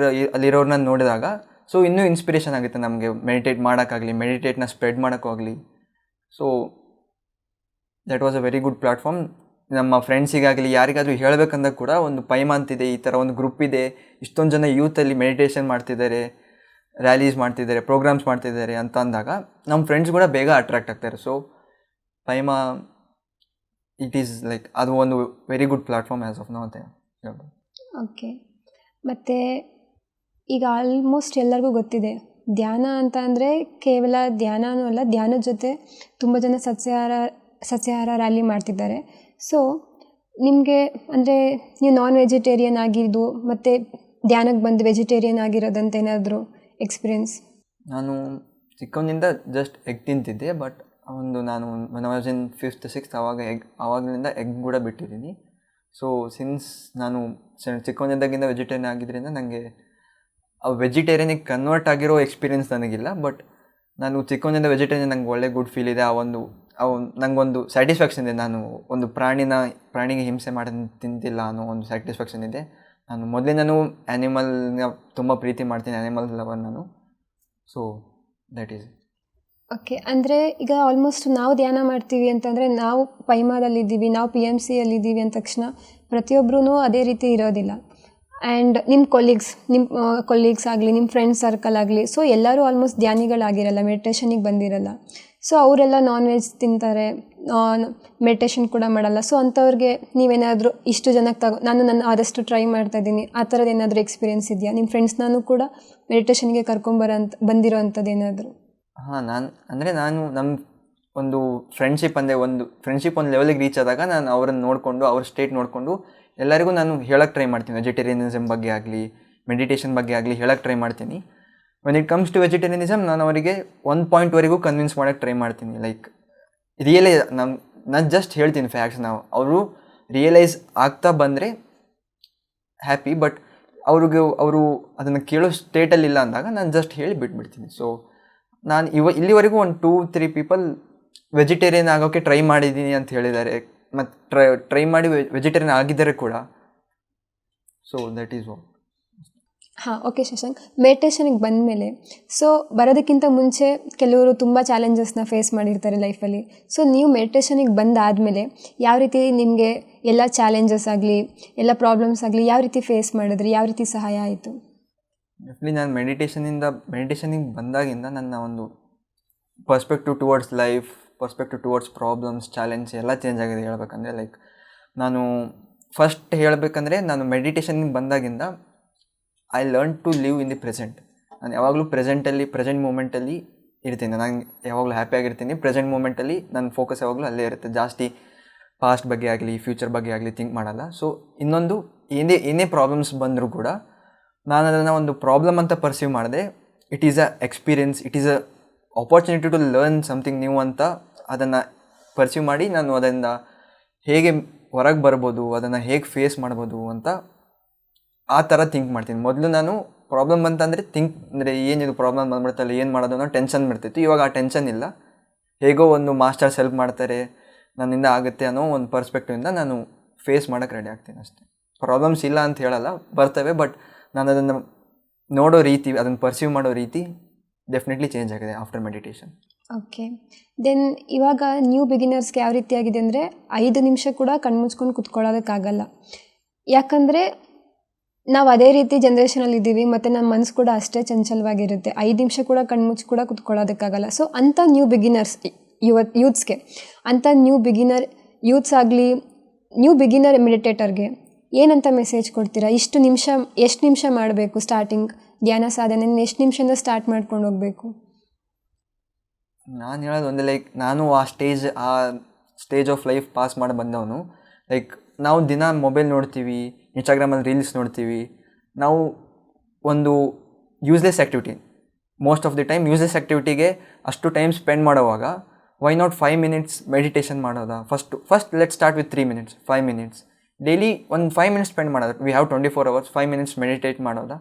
ಅಲ್ಲಿರೋರನ್ನ ನೋಡಿದಾಗ ಸೊ ಇನ್ನೂ ಇನ್ಸ್ಪಿರೇಷನ್ ಆಗುತ್ತೆ ನಮಗೆ ಮೆಡಿಟೇಟ್ ಮಾಡೋಕ್ಕಾಗಲಿ, ಮೆಡಿಟೇಟ್ನ ಸ್ಪ್ರೆಡ್ ಮಾಡೋಕ್ಕಾಗಲಿ. So that was a very good platform. ನಮ್ಮ ಫ್ರೆಂಡ್ಸಿಗಾಗಲಿ ಯಾರಿಗಾದರೂ ಹೇಳಬೇಕಂದಾಗ ಕೂಡ ಒಂದು ಪೈಮಾ ಅಂತಿದೆ, ಈ ಥರ ಒಂದು ಗ್ರೂಪ್ ಇದೆ, ಇಷ್ಟೊಂದು ಜನ ಯೂತಲ್ಲಿ ಮೆಡಿಟೇಷನ್ ಮಾಡ್ತಿದ್ದಾರೆ, ರ್ಯಾಲೀಸ್ ಮಾಡ್ತಿದ್ದಾರೆ, ಪ್ರೋಗ್ರಾಮ್ಸ್ ಮಾಡ್ತಿದ್ದಾರೆ ಅಂತ ಅಂದಾಗ ನಮ್ಮ ಫ್ರೆಂಡ್ಸ್ ಕೂಡ ಬೇಗ ಅಟ್ರಾಕ್ಟ್ ಆಗ್ತಾರೆ. ಸೊ ಪೈಮಾ ಇಟ್ ಈಸ್ ಲೈಕ್ ಅದು ಒಂದು very good platform as of now ಅಂತ ಹೇಳ್ಬೋದು. ಓಕೆ. ಮತ್ತು ಈಗ ಆಲ್ಮೋಸ್ಟ್ ಎಲ್ಲರಿಗೂ ಗೊತ್ತಿದೆ, ಧ್ಯಾನ ಅಂತ ಅಂದರೆ ಕೇವಲ ಧ್ಯಾನನೂ ಅಲ್ಲ, ಧ್ಯಾನದ ಜೊತೆ ತುಂಬ ಜನ ಸಸ್ಯಾಹಾರ ರ್ಯಾಲಿ ಮಾಡ್ತಿದ್ದಾರೆ. ಸೊ ನಿಮಗೆ ಅಂದರೆ ನೀವು ನಾನ್ ವೆಜಿಟೇರಿಯನ್ ಆಗಿದ್ದು ಮತ್ತು ಧ್ಯಾನಕ್ಕೆ ಬಂದು ವೆಜಿಟೇರಿಯನ್ ಆಗಿರೋದಂತ ಏನಾದರೂ ಎಕ್ಸ್ಪೀರಿಯನ್ಸ್? ನಾನು ಚಿಕ್ಕವನಿಂದ ಜಸ್ಟ್ ಎಗ್ ತಿಂತಿದ್ದೆ, ಬಟ್ ನಾನು when I was in 5th 6th ಆವಾಗಲಿಂದ ಎಗ್ ಕೂಡ ಬಿಟ್ಟಿದ್ದೀನಿ. ಸೊ ಸಿನ್ಸ್ ನಾನು ಚಿಕ್ಕವನಿದ್ದಾಗಿಂದ ವೆಜಿಟೇರಿಯನ್ ಆಗಿದ್ದರಿಂದ ನನಗೆ ಆ ವೆಜಿಟೇರಿಯನಿಗೆ ಕನ್ವರ್ಟ್ ಆಗಿರೋ ಎಕ್ಸ್ಪೀರಿಯೆನ್ಸ್ ನನಗಿಲ್ಲ. ಬಟ್ ನಾನು ಚಿಕ್ಕವನಿಂದ ವೆಜಿಟೇರಿಯನ್ ನಂಗೆ ಒಳ್ಳೆ ಗುಡ್ ಫೀಲ್ ಇದೆ. ನನಗೊಂದು ಸ್ಯಾಟಿಸ್ಫ್ಯಾಕ್ಷನ್ ಇದೆ. ನಾನು ಒಂದು ಪ್ರಾಣಿಗೆ ಹಿಂಸೆ ಮಾಡಿ ತಿಂತಿಲ್ಲ ಅನ್ನೋ ಒಂದು ಸ್ಯಾಟಿಸ್ಫ್ಯಾಕ್ಷನ್ ಇದೆ. ನಾನು ಮೊದಲಿಂದನೂ ಆ್ಯನಿಮಲ್ನ ತುಂಬ ಪ್ರೀತಿ ಮಾಡ್ತೀನಿ, ಆ್ಯನಿಮಲ್ ಲವರ್ ನಾನು. So that is. ಓಕೆ. ಅಂದರೆ ಈಗ ಆಲ್ಮೋಸ್ಟ್ ನಾವು ಧ್ಯಾನ ಮಾಡ್ತೀವಿ ಅಂತಂದರೆ ನಾವು ಪೈಮಾದಲ್ಲಿದ್ದೀವಿ, ನಾವು PMC ಯಲ್ಲಿದ್ದೀವಿ ಅಂದ ತಕ್ಷಣ ಪ್ರತಿಯೊಬ್ಬರೂ ಅದೇ ರೀತಿ ಇರೋದಿಲ್ಲ. ಆ್ಯಂಡ್ ನಿಮ್ಮ ಕೊಲೀಗ್ಸ್ ಆಗಲಿ, ನಿಮ್ಮ ಫ್ರೆಂಡ್ಸ್ ಸರ್ಕಲ್ ಆಗಲಿ, ಸೊ ಎಲ್ಲರೂ ಆಲ್ಮೋಸ್ಟ್ ಧ್ಯಾನಿಗಳಾಗಿರಲ್ಲ, ಮೆಡಿಟೇಷನಿಗೆ ಬಂದಿರಲ್ಲ. ಸೊ ಅವರೆಲ್ಲ ನಾನ್ ವೆಜ್ ತಿಂತಾರೆ, ಮೆಡಿಟೇಷನ್ ಕೂಡ ಮಾಡಲ್ಲ. ಸೊ ಅಂಥವ್ರಿಗೆ ನೀವೇನಾದರೂ ಇಷ್ಟು ಜನಕ್ಕೆ ನಾನು ಆದಷ್ಟು ಟ್ರೈ ಮಾಡ್ತಾಯಿದ್ದೀನಿ, ಆ ಥರದ್ದು ಏನಾದರೂ ಎಕ್ಸ್ಪೀರಿಯೆನ್ಸ್ ಇದೆಯಾ? ನಿಮ್ಮ ಫ್ರೆಂಡ್ಸ್ನೂ ಕೂಡ ಮೆಡಿಟೇಷನ್ಗೆ ಬಂದಿರೋ ಅಂಥದ್ದು ಏನಾದರೂ? ಹಾಂ, ನಾನು ನಮ್ಮ ಒಂದು ಫ್ರೆಂಡ್ಶಿಪ್ ಒಂದು ಲೆವೆಲಿಗೆ ರೀಚ್ ಆದಾಗ ನಾನು ಅವರನ್ನು ನೋಡಿಕೊಂಡು, ಅವ್ರ ಸ್ಟೇಟ್ ನೋಡಿಕೊಂಡು ಎಲ್ಲರಿಗೂ ನಾನು ಹೇಳೋಕ್ಕೆ ಟ್ರೈ ಮಾಡ್ತೀನಿ. ವೆಜಿಟೇರಿಯನಿಸಮ್ ಬಗ್ಗೆ ಆಗಲಿ, ಮೆಡಿಟೇಷನ್ ಬಗ್ಗೆ ಆಗಲಿ ಹೇಳೋಕ್ಕೆ ಟ್ರೈ ಮಾಡ್ತೀನಿ. When it comes to vegetarianism ನಾನು ಅವರಿಗೆ 1 ಪಾಯಿಂಟ್ವರೆಗೂ ಕನ್ವಿನ್ಸ್ ಮಾಡೋಕ್ಕೆ ಟ್ರೈ ಮಾಡ್ತೀನಿ. ಲೈಕ್ ನಾನು ಜಸ್ಟ್ ಹೇಳ್ತೀನಿ ಫ್ಯಾಕ್ಟ್ಸ್. ಅವರು ರಿಯಲೈಸ್ ಆಗ್ತಾ ಬಂದರೆ ಹ್ಯಾಪಿ, ಬಟ್ ಅವರು ಅದನ್ನು ಕೇಳೋ ಸ್ಟೇಟಲ್ಲಿಲ್ಲ ಅಂದಾಗ ನಾನು ಜಸ್ಟ್ ಹೇಳಿ ಬಿಟ್ಬಿಡ್ತೀನಿ. ಸೊ ನಾನು ಇಲ್ಲಿವರೆಗೂ ಒಂದು 2-3 ಪೀಪಲ್ ವೆಜಿಟೇರಿಯನ್ ಆಗೋಕ್ಕೆ ಟ್ರೈ ಮಾಡಿದ್ದೀನಿ ಅಂತ ಹೇಳಿದ್ದಾರೆ, ಮತ್ತು ಟ್ರೈ ಮಾಡಿ ವೆಜಿಟೇರಿಯನ್ ಆಗಿದ್ದಾರೆ ಕೂಡ. So that is what. ಹಾಂ, ಓಕೆ ಶಶಾಂಕ್. ಮೆಡಿಟೇಷನಿಗೆ ಬಂದಮೇಲೆ ಸೊ ಬರೋದಕ್ಕಿಂತ ಮುಂಚೆ ಕೆಲವರು ತುಂಬ ಚಾಲೆಂಜಸ್ನ ಫೇಸ್ ಮಾಡಿರ್ತಾರೆ ಲೈಫಲ್ಲಿ. ಸೊ ನೀವು ಮೆಡಿಟೇಷನಿಗೆ ಬಂದಾದಮೇಲೆ ಯಾವ ರೀತಿ ನಿಮಗೆ ಎಲ್ಲ ಚಾಲೆಂಜಸ್ ಆಗಲಿ, ಎಲ್ಲ ಪ್ರಾಬ್ಲಮ್ಸ್ ಆಗಲಿ ಯಾವ ರೀತಿ ಫೇಸ್ ಮಾಡಿದ್ರಿ, ಯಾವ ರೀತಿ ಸಹಾಯ ಆಯಿತು? ಡೆಫಿನೆಟ್ಲಿ ನಾನು ಮೆಡಿಟೇಷನಿಗೆ ಬಂದಾಗಿಂದ ನನ್ನ ಒಂದು perspective towards life, perspective towards problems, challenge ಎಲ್ಲ ಚೇಂಜ್ ಆಗಿದೆ ಹೇಳ್ಬೇಕಂದ್ರೆ. ಲೈಕ್ ನಾನು ಫಸ್ಟ್ ಹೇಳಬೇಕಂದ್ರೆ ನಾನು ಮೆಡಿಟೇಷನ್ಗೆ ಬಂದಾಗಿಂದ I learn to live in the present. ನಾನು ಯಾವಾಗಲೂ ಪ್ರೆಸೆಂಟ್ ಮೂಮೆಂಟಲ್ಲಿ ಇರ್ತೀನಿ. ನಾನು ಯಾವಾಗಲೂ ಹ್ಯಾಪಿಯಾಗಿರ್ತೀನಿ. ಪ್ರೆಸೆಂಟ್ ಮೂಮೆಂಟಲ್ಲಿ ನನ್ನ ಫೋಕಸ್ ಯಾವಾಗಲೂ ಅಲ್ಲೇ ಇರುತ್ತೆ. ಜಾಸ್ತಿ ಪಾಸ್ಟ್ ಬಗ್ಗೆ ಆಗಲಿ, ಫ್ಯೂಚರ್ ಬಗ್ಗೆ ಆಗಲಿ ಥಿಂಕ್ ಮಾಡಲ್ಲ. ಸೊ ಇನ್ನೊಂದು ಏನೇ ಪ್ರಾಬ್ಲಮ್ಸ್ ಬಂದರೂ ಕೂಡ ನಾನು ಅದನ್ನು ಒಂದು ಪ್ರಾಬ್ಲಮ್ ಅಂತ ಪರ್ಸೀವ್ ಮಾಡಿದೆ. It is a experience, it is a opportunity to learn something new ಅಂತ ಅದನ್ನು ಪರ್ಸೀವ್ ಮಾಡಿ ನಾನು ಅದರಿಂದ ಹೇಗೆ ಹೊರಗೆ ಬರ್ಬೋದು, ಅದನ್ನು ಹೇಗೆ ಫೇಸ್ ಮಾಡ್ಬೋದು ಅಂತ ಆ ಥರ ಥಿಂಕ್ ಮಾಡ್ತೀನಿ. ಮೊದಲು ನಾನು ಪ್ರಾಬ್ಲಮ್ ಅಂತಂದರೆ ಏನಿದು ಪ್ರಾಬ್ಲಮ್ ಬಂದ್ಬಿಡ್ತಲ್ಲ, ಏನು ಮಾಡೋದು ಅನ್ನೋ ಟೆನ್ಷನ್ ಬರ್ತಿತ್ತು. ಇವಾಗ ಆ ಟೆನ್ಷನ್ ಇಲ್ಲ. ಹೇಗೋ ಒಂದು ಮಾಸ್ಟರ್ಸ್ ಹೆಲ್ಪ್ ಮಾಡ್ತಾರೆ, ನನ್ನಿಂದ ಆಗುತ್ತೆ ಅನ್ನೋ ಒಂದು ಪರ್ಸ್ಪೆಕ್ಟಿವಿಂದ ನಾನು ಫೇಸ್ ಮಾಡೋಕ್ಕೆ ರೆಡಿ ಆಗ್ತೀನಿ ಅಷ್ಟೇ. ಪ್ರಾಬ್ಲಮ್ಸ್ ಇಲ್ಲ ಅಂತ ಹೇಳಲ್ಲ, ಬರ್ತವೆ, ಬಟ್ ನಾನು ಅದನ್ನು ನೋಡೋ ರೀತಿ, ಅದನ್ನು ಪರ್ಸೀವ್ ಮಾಡೋ ರೀತಿ ಡೆಫಿನೆಟ್ಲಿ ಚೇಂಜ್ ಆಗಿದೆ ಆಫ್ಟರ್ ಮೆಡಿಟೇಷನ್. ಓಕೆ. ದೆನ್ ಇವಾಗ ನ್ಯೂ ಬಿಗಿನರ್ಸ್ಗೆ ಯಾವ ರೀತಿ ಆಗಿದೆ ಅಂದರೆ 5 ನಿಮಿಷ ಕೂಡ ಕಣ್ಮುಚ್ಕೊಂಡು ಕುತ್ಕೊಳ್ಳೋದಕ್ಕಾಗಲ್ಲ. ಯಾಕಂದರೆ ನಾವು ಅದೇ ರೀತಿ ಜನ್ರೇಷನಲ್ಲಿ ಇದ್ದೀವಿ, ಮತ್ತು ನಮ್ಮ ಮನಸ್ಸು ಕೂಡ ಅಷ್ಟೇ ಚಂಚಲವಾಗಿರುತ್ತೆ. 5 ನಿಮಿಷ ಕೂಡ ಕಣ್ಮುಚ್ಚಿ ಕೂಡ ಕುತ್ಕೊಳ್ಳೋದಕ್ಕಾಗಲ್ಲ. ಸೊ ಅಂಥ ನ್ಯೂ ಬಿಗಿನರ್ಸ್ ಯೂತ್ಸ್ಗೆ, ಅಂಥ ಯೂತ್ಸ್ ಆಗಲಿ, ನ್ಯೂ ಬಿಗಿನರ್ ಮೆಡಿಟೇಟರ್ಗೆ ಏನಂತ ಮೆಸೇಜ್ ಕೊಡ್ತೀರಾ? ಎಷ್ಟು ನಿಮಿಷ ಮಾಡಬೇಕು ಸ್ಟಾರ್ಟಿಂಗ್ ಧ್ಯಾನ ಸಾಧನೆ? ಎಷ್ಟು ನಿಮಿಷದಿಂದ ಸ್ಟಾರ್ಟ್ ಮಾಡ್ಕೊಂಡು ಹೋಗಬೇಕು? ನಾನು ಹೇಳೋದು ಒಂದೇ, ಲೈಕ್ ನಾನು ಆ ಸ್ಟೇಜ್ ಆಫ್ ಲೈಫ್ ಪಾಸ್ ಮಾಡಿ ಬಂದವನು. ಲೈಕ್ ನಾವು ದಿನ ಮೊಬೈಲ್ ನೋಡ್ತೀವಿ, ಇನ್ಸ್ಟಾಗ್ರಾಮಲ್ಲಿ ರೀಲ್ಸ್ ನೋಡ್ತೀವಿ. ನಾವು ಒಂದು useless activity, most of the time useless ಆ್ಯಕ್ಟಿವಿಟಿಗೆ ಅಷ್ಟು ಟೈಮ್ ಸ್ಪೆಂಡ್ ಮಾಡೋವಾಗ ವೈ ನಾಟ್ 5 ಮಿನಿಟ್ಸ್ ಮೆಡಿಟೇಷನ್ ಮಾಡೋದಾ? First let start with 3 minutes, 5 minutes daily. ಒಂದು 5 ಮಿನಿಟ್ಸ್ ಸ್ಪೆಂಡ್ ಮಾಡೋದು. We have 24 hours, 5 minutes meditate ಮಾಡೋದಾ?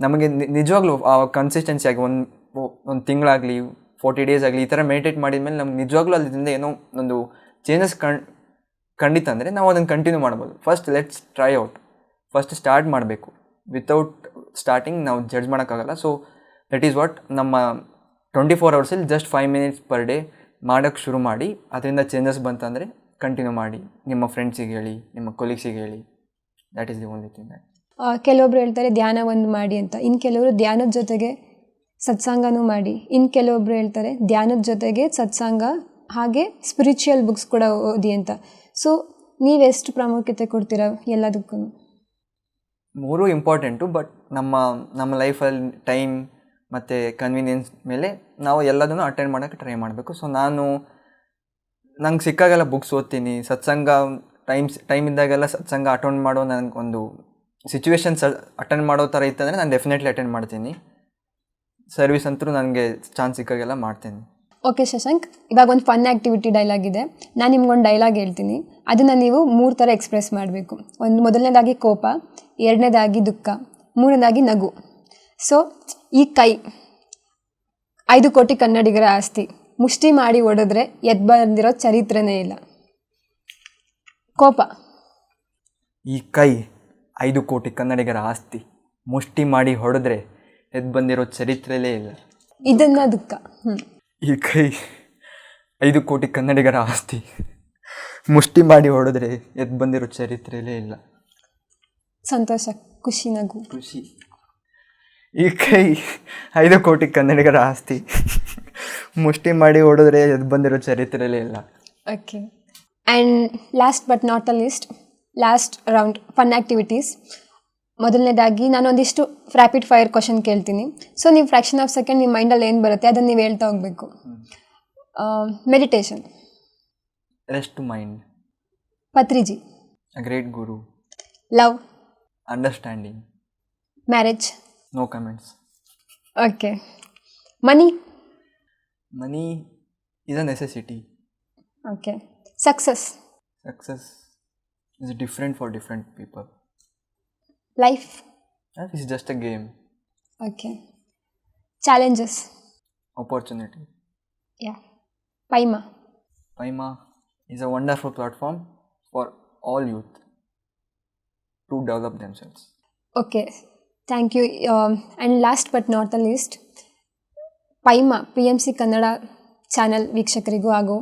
ನಮಗೆ ನಿಜವಾಗ್ಲೂ ಆ ಕನ್ಸಿಸ್ಟೆನ್ಸಿಯಾಗಿ ಒಂದು ತಿಂಗಳಾಗಲಿ 40 days ಆಗಲಿ ಈ ಥರ ಮೆಡಿಟೇಟ್ ಮಾಡಿದ್ಮೇಲೆ ನಮ್ಗೆ ನಿಜವಾಗ್ಲೂ ಅದರಿಂದ ಏನೋ ಒಂದು ಚೇಂಜಸ್ ಖಂಡಿತ ಅಂದರೆ ನಾವು ಅದನ್ನು ಕಂಟಿನ್ಯೂ ಮಾಡ್ಬೋದು. First let's try out, first start ಮಾಡಬೇಕು. ವಿತೌಟ್ ಸ್ಟಾರ್ಟಿಂಗ್ ನಾವು ಜಡ್ಜ್ ಮಾಡೋಕ್ಕಾಗಲ್ಲ. ಸೊ ದಟ್ ಈಸ್ ವಾಟ್ ನಮ್ಮ 24 ಅವರ್ಸಲ್ಲಿ ಜಸ್ಟ್ 5 ಮಿನಿಟ್ಸ್ ಪರ್ ಡೇ ಮಾಡೋಕ್ಕೆ ಶುರು ಮಾಡಿ. ಅದರಿಂದ ಚೇಂಜಸ್ ಬಂತಂದರೆ ಕಂಟಿನ್ಯೂ ಮಾಡಿ. ನಿಮ್ಮ ಫ್ರೆಂಡ್ಸಿಗೆ ಹೇಳಿ, ನಿಮ್ಮ ಕೊಲೀಗ್ಸಿಗೆ ಹೇಳಿ. That is the only thing. ಕೆಲವೊಬ್ರು ಹೇಳ್ತಾರೆ ಧ್ಯಾನ ಒಂದು ಮಾಡಿ ಅಂತ, ಇನ್ನು ಕೆಲವರು ಧ್ಯಾನದ ಜೊತೆಗೆ ಸತ್ಸಂಗನೂ ಮಾಡಿ, ಇನ್ನು ಕೆಲವೊಬ್ರು ಹೇಳ್ತಾರೆ ಧ್ಯಾನದ ಜೊತೆಗೆ ಸತ್ಸಂಗ ಹಾಗೆ ಸ್ಪಿರಿಚುವಲ್ ಬುಕ್ಸ್ ಕೂಡ ಓದಿ ಅಂತ. ಸೊ ನೀವೆಷ್ಟು ಪ್ರಾಮುಖ್ಯತೆ ಕೊಡ್ತೀರಾ ಎಲ್ಲದಕ್ಕೂ? ಮೂರೂ ಇಂಪಾರ್ಟೆಂಟು, ಬಟ್ ನಮ್ಮ ಲೈಫಲ್ಲಿ ಟೈಮ್ ಮತ್ತು ಕನ್ವೀನಿಯನ್ಸ್ ಮೇಲೆ ನಾವು ಎಲ್ಲದನ್ನು ಅಟೆಂಡ್ ಮಾಡೋಕ್ಕೆ ಟ್ರೈ ಮಾಡಬೇಕು. ಸೊ ನಂಗೆ ಸಿಕ್ಕಾಗೆಲ್ಲ ಬುಕ್ಸ್ ಓದ್ತೀನಿ. ಸತ್ಸಂಗ ಟೈಮ್ ಇದ್ದಾಗೆಲ್ಲ ಸತ್ಸಂಗ ಅಟೆಂಡ್ ಮಾಡೋ ನನಗೆ ಒಂದು ಸಿಚುವೇಶನ್ಸ್ ಅಟೆಂಡ್ ಮಾಡೋ ಥರ ಇತ್ತಂದರೆ ನಾನು ಡೆಫಿನೆಟ್ಲಿ ಅಟೆಂಡ್ ಮಾಡ್ತೀನಿ. ಸರ್ವಿಸ್ ಅಂತೂ ನನಗೆ ಚಾನ್ಸ್ ಸಿಕ್ಕಾಗೆಲ್ಲ ಮಾಡ್ತೀನಿ. ಓಕೆ ಶಶಾಂಕ್, ಇವಾಗ ಒಂದು ಫನ್ ಆ್ಯಕ್ಟಿವಿಟಿ ಡೈಲಾಗ್ ಇದೆ. ನಾನು ನಿಮ್ಗೊಂದು ಡೈಲಾಗ್ ಹೇಳ್ತೀನಿ, ಅದನ್ನು ನೀವು 3 ಥರ ಎಕ್ಸ್ಪ್ರೆಸ್ ಮಾಡಬೇಕು. ಮೊದಲನೇದಾಗಿ ಕೋಪ, ಎರಡನೇದಾಗಿ ದುಃಖ, ಮೂರನೇದಾಗಿ ನಗು. ಸೊ ಈ ಕೈ 5 ಕೋಟಿ ಕನ್ನಡಿಗರ ಆಸ್ತಿ, ಮುಷ್ಟಿ ಮಾಡಿ ಹೊಡೆದ್ರೆ ಎದ್ದು ಬಂದಿರೋ ಚರಿತ್ರೆನೇ ಇಲ್ಲ. ಕೋಪ. ಈ ಕೈ 5 ಕೋಟಿ ಕನ್ನಡಿಗರ ಆಸ್ತಿ, ಮುಷ್ಟಿ ಮಾಡಿ ಹೊಡೆದ್ರೆ ಎದ್ದು ಬಂದಿರೋ ಚರಿತ್ರೆಯೇ ಇಲ್ಲ. ಇದನ್ನ ದುಃಖ. ಈ ಕೈ 5 ಕೋಟಿ ಕನ್ನಡಿಗರ ಆಸ್ತಿ, ಮುಷ್ಟಿ ಮಾಡಿ ಹೊಡೆದ್ರೆ ಎದ್ದು ಬಂದಿರೋ ಚರಿತ್ರೆಯೇ ಇಲ್ಲ. ಸಂತೋಷ, ಖುಷಿ, ನಗು. ಖುಷಿ. ಈ ಕೈ 5 ಕೋಟಿ ಕನ್ನಡಿಗರ ಆಸ್ತಿ, ಮುಷ್ಟಿ ಮಾಡಿ ಹೊಡೆದ್ರೆ ಎದ್ದು ಬಂದಿರೋ ಚರಿತ್ರೆಯೇ ಇಲ್ಲ. Okay. And last but not a least, last round fun activities. ಮೊದಲನೇದಾಗಿ ನಾನು ಒಂದಿಷ್ಟು ರ್ಯಾಪಿಡ್ ಫೈರ್ ಕ್ವಶನ್ ಕೇಳ್ತೀನಿ. ಸೊ ನೀವು ಫ್ರ್ಯಾಕ್ಷನ್ ಆಫ್ ಸೆಕೆಂಡ್ ನಿಮ್ಮ ಮೈಂಡಲ್ಲಿ ಏನು ಬರುತ್ತೆ ಅದನ್ನು ನೀವು ಹೇಳ್ತಾ ಹೋಗಬೇಕು. Meditation. Rest mind. Patriji. A great guru. Love. Understanding. Marriage. No comments. Okay. Money. Money is a necessity. Okay. Success. Success is different for different people. Life. Life is just a game. Okay. Challenges. Opportunity. Yeah. Paima. Paima is a wonderful platform for all youth to develop themselves. Okay. Thank you. And last but not the least, Paima PMC Kannada channel ವೀಕ್ಷಕರಿಗೂ ಹಾಗೂ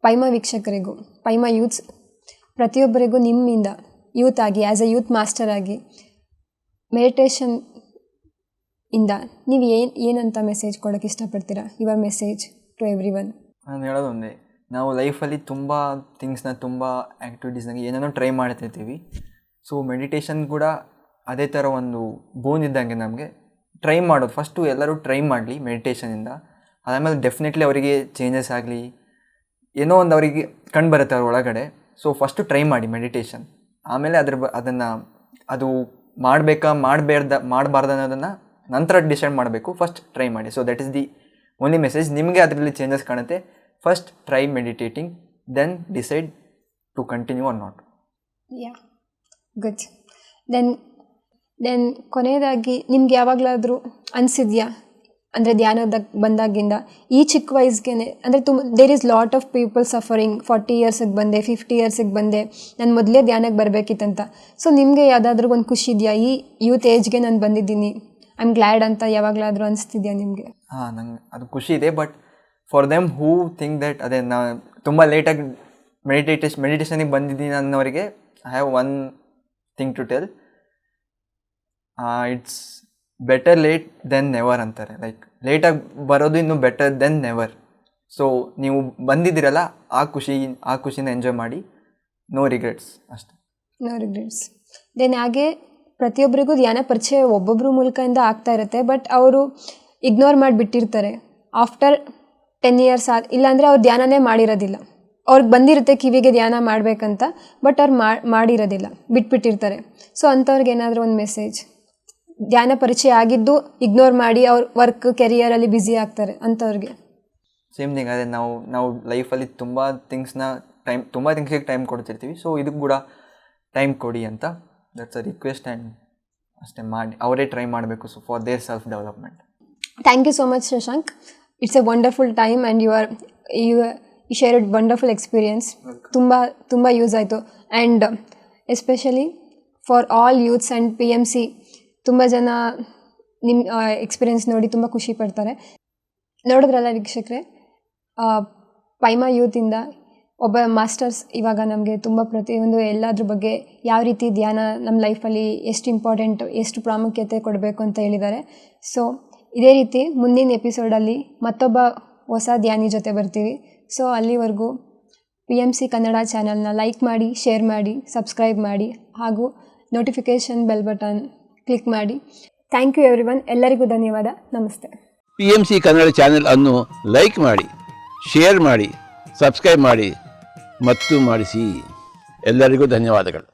ಪೈಮಾ ವೀಕ್ಷಕರಿಗೂ, Paima youths ಪ್ರತಿಯೊಬ್ಬರಿಗೂ ನಿಮ್ಮಿಂದ youth ಆಗಿ as a youth master ಆಗಿ meditation ಇಂದ ನೀವು ಏನಂತ ಮೆಸೇಜ್ ಕೊಡೋಕ್ಕೆ ಇಷ್ಟಪಡ್ತೀರಾ? Your message to every one. ನಾನು ಹೇಳೋದೊಂದೇ, ನಾವು ಲೈಫಲ್ಲಿ ತುಂಬ ಥಿಂಗ್ಸ್ನ, ತುಂಬ ಆ್ಯಕ್ಟಿವಿಟೀಸ್ನಾಗ ಏನೇನೋ ಟ್ರೈ ಮಾಡ್ತಿರ್ತೀವಿ. ಸೊ ಮೆಡಿಟೇಷನ್ ಕೂಡ ಅದೇ ಥರ ಒಂದು ಬೋನ್ ಇದ್ದಂಗೆ ನಮಗೆ ಟ್ರೈ ಮಾಡೋದು. ಫಸ್ಟು ಎಲ್ಲರೂ ಟ್ರೈ ಮಾಡಲಿ ಮೆಡಿಟೇಷನಿಂದ. ಅದಾದಮೇಲೆ ಡೆಫಿನೆಟ್ಲಿ ಅವರಿಗೆ ಚೇಂಜಸ್ ಆಗಲಿ, ಏನೋ ಒಂದು ಅವರಿಗೆ ಕಂಡು ಬರುತ್ತೆ ಅವ್ರ ಒಳಗಡೆ. ಸೊ ಫಸ್ಟು ಟ್ರೈ ಮಾಡಿ ಮೆಡಿಟೇಷನ್. ಆಮೇಲೆ ಅದು ಮಾಡಬಾರ್ದು ಅನ್ನೋದನ್ನು ನಂತರ ಡಿಸೈಡ್ ಮಾಡಬೇಕು. ಫಸ್ಟ್ ಟ್ರೈ ಮಾಡಿ. So that is the only message. ನಿಮಗೆ ಅದರಲ್ಲಿ ಚೇಂಜಸ್ ಕಾಣುತ್ತೆ. First try meditating, then decide to continue or not. Yeah, good. Then ಕೊನೆಯದಾಗಿ ನಿಮ್ಗೆ ಯಾವಾಗಲಾದರೂ ಅನಿಸಿದ್ಯಾ, ಅಂದರೆ ಧ್ಯಾನದ ಬಂದಾಗಿಂದ ಈ ಚಿಕ್ಕ ವಯಸ್ಸಿಗೆ, ಅಂದರೆ there is lot of people suffering, 40 ಇಯರ್ಸಿಗೆ ಬಂದೆ, 50 ಇಯರ್ಸಿಗೆ ಬಂದೆ, ನಾನು ಮೊದಲೇ ಧ್ಯಾನಕ್ಕೆ ಬರಬೇಕಿತ್ತಂತ. ಸೊ ನಿಮಗೆ ಯಾವುದಾದ್ರೂ ಒಂದು ಖುಷಿ ಇದೆಯಾ, ಈ ಯೂತ್ ಏಜ್ಗೆ ನಾನು ಬಂದಿದ್ದೀನಿ, ಐ ಆಮ್ ಗ್ಲ್ಯಾಡ್ ಅಂತ ಯಾವಾಗಲಾದರೂ ಅನಿಸ್ತಿದ್ಯಾ ನಿಮಗೆ? ನಂಗೆ ಅದು ಖುಷಿ ಇದೆ. But for them who think that ಅದೇ ತುಂಬ ಲೇಟಾಗಿ ಮೆಡಿಟೇಷನಿಗೆ ಬಂದಿದ್ದೀನಿ ಅನ್ನೋರಿಗೆ I have one thing to tell. It's better late than never ಅಂತಾರೆ. ಲೈಕ್ ಲೇಟಾಗಿ ಬರೋದು ಇನ್ನೂ ಬೆಟರ್ ದೆನ್ ನೆವರ್. ಸೊ ನೀವು ಬಂದಿದ್ದೀರಲ್ಲ, ಆ ಖುಷಿನ ಎಂಜಾಯ್ ಮಾಡಿ. ನೋ ರಿಗ್ರೆಟ್ಸ್, ಅಷ್ಟೇ. No regrets. ದೆನ್ ಹಾಗೆ ಪ್ರತಿಯೊಬ್ಬರಿಗೂ ಧ್ಯಾನ ಪರಿಚಯ ಒಬ್ಬೊಬ್ಬರು ಮೂಲಕದಿಂದ ಆಗ್ತಾ ಇರುತ್ತೆ, ಬಟ್ ಅವರು ಇಗ್ನೋರ್ ಮಾಡಿಬಿಟ್ಟಿರ್ತಾರೆ. ಆಫ್ಟರ್ 10 ಇಯರ್ಸ್ ಇಲ್ಲಾಂದರೆ ಅವ್ರು ಧ್ಯಾನನೇ ಮಾಡಿರೋದಿಲ್ಲ. ಅವ್ರಿಗೆ ಬಂದಿರುತ್ತೆ ಕಿವಿಗೆ ಧ್ಯಾನ ಮಾಡಬೇಕಂತ, ಬಟ್ ಅವ್ರು ಮಾಡಿರೋದಿಲ್ಲ, ಬಿಟ್ಬಿಟ್ಟಿರ್ತಾರೆ. ಸೊ ಅಂಥವ್ರಿಗೆ ಏನಾದರೂ ಒಂದು ಮೆಸೇಜ್, ಧ್ಯಾನ ಪರಿಚಯ ಆಗಿದ್ದು ಇಗ್ನೋರ್ ಮಾಡಿ ಅವ್ರ ವರ್ಕ್ ಕೆರಿಯರಲ್ಲಿ ಬ್ಯುಸಿ ಆಗ್ತಾರೆ ಅಂಥವ್ರಿಗೆ? Same thing. ಅದೇ ನಾವು ಲೈಫಲ್ಲಿ ತುಂಬ ಥಿಂಗ್ಸಿಗೆ ಟೈಮ್ ಕೊಡ್ತಿರ್ತೀವಿ. ಸೊ ಇದಕ್ಕೆ ಕೂಡ ಟೈಮ್ ಕೊಡಿ ಅಂತ, ದಟ್ಸ್ ಅ ರಿಕ್ವೆಸ್ಟ್. ಆ್ಯಂಡ್ ಅಷ್ಟೇ ಮಾಡಿ, ಅವರೇ ಟ್ರೈ ಮಾಡಬೇಕು. So for their self development. Thank you so much Shashank. It's a wonderful time and shared wonderful experience. ತುಂಬ ಯೂಸ್ ಆಯಿತು. And especially for all youths and PMC ತುಂಬ ಜನ ನಿಮ್ಮ ಎಕ್ಸ್ಪೀರಿಯನ್ಸ್ ನೋಡಿ ತುಂಬ ಖುಷಿ ಪಡ್ತಾರೆ. ನೋಡಿದ್ರಲ್ಲ ವೀಕ್ಷಕರೇ, ಪೈಮಾ ಯೂತಿಂದ ಒಬ್ಬ ಮಾಸ್ಟರ್ಸ್ ಇವಾಗ ನಮಗೆ ತುಂಬ ಪ್ರತಿಯೊಂದು ಎಲ್ಲದ್ರ ಬಗ್ಗೆ ಯಾವ ರೀತಿ ಧ್ಯಾನ ನಮ್ಮ ಲೈಫಲ್ಲಿ ಎಷ್ಟು ಇಂಪಾರ್ಟೆಂಟ್, ಎಷ್ಟು ಪ್ರಾಮುಖ್ಯತೆ ಕೊಡಬೇಕು ಅಂತ ಹೇಳಿದ್ದಾರೆ. ಸೊ ಇದೇ ರೀತಿ ಮುಂದಿನ ಎಪಿಸೋಡಲ್ಲಿ ಮತ್ತೊಬ್ಬ ಹೊಸ ಧ್ಯಾನಿ ಜೊತೆ ಬರ್ತೀವಿ. ಸೊ ಅಲ್ಲಿವರೆಗೂ PMC ಕನ್ನಡ ಚಾನಲ್ನ ಲೈಕ್ ಮಾಡಿ, ಶೇರ್ ಮಾಡಿ, ಸಬ್ಸ್ಕ್ರೈಬ್ ಮಾಡಿ ಹಾಗೂ ನೋಟಿಫಿಕೇಷನ್ ಬೆಲ್ ಬಟನ್ ಕ್ಲಿಕ್ ಮಾಡಿ. Thank you everyone. ಎಲ್ಲರಿಗೂ ಧನ್ಯವಾದ. ನಮಸ್ತೆ. PMC ಕನ್ನಡ ಚಾನೆಲ್ ಅನ್ನು ಲೈಕ್ ಮಾಡಿ, ಶೇರ್ ಮಾಡಿ, ಸಬ್ಸ್ಕ್ರೈಬ್ ಮಾಡಿ ಮತ್ತು ಮಾಡಿಸಿ. ಎಲ್ಲರಿಗೂ ಧನ್ಯವಾದಗಳು.